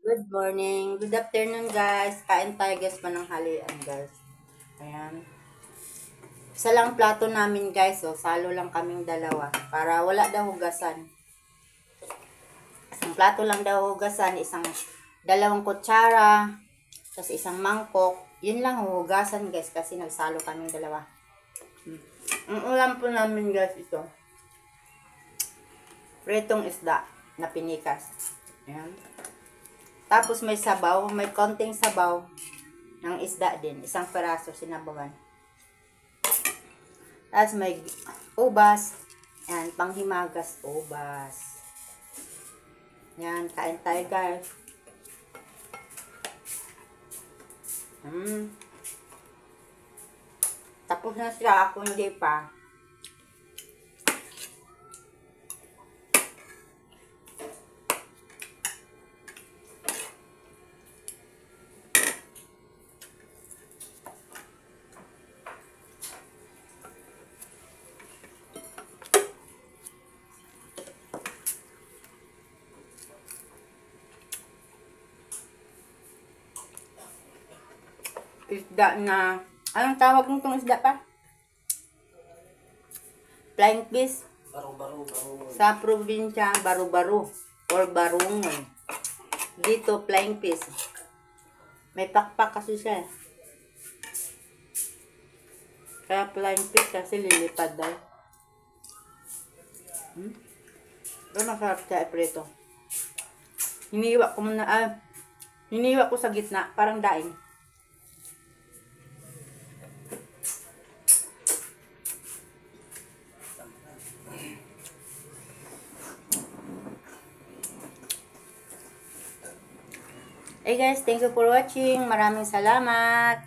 Good morning, good afternoon guys. Kain tayo guys pananghalian guys. Ayan. Isa lang plato namin guys. So, salo lang kaming dalawa. Para wala daw hugasan. Isang plato lang daw hugasan. Dalawang kutsara. Tapos isang mangkok. Yun lang hugasan guys. Kasi nagsalo kaming dalawa. Ang ulam po namin guys ito. Pritong isda na pinikas. Ayan. Tapos may sabaw, may konting sabaw ng isda din. Isang peraso sinabawan. Tapos may ubas. Yan, panghimagas ubas. Yan, kain tayo guys. Tapos na sila, ako hindi pa. Isda na, anong tawag nitong isda pa? Flying fish. Baro-baro. Sa probinsya, baro-baro or barungon. Dito, flying fish. May pakpak kasi siya. Kaya flying fish kasi lilipad daw. Pero masarap siya iprito. Hiniwa ko muna, hiniwa ko sa gitna, parang daing. Hey guys, thank you for watching. Maraming salamat.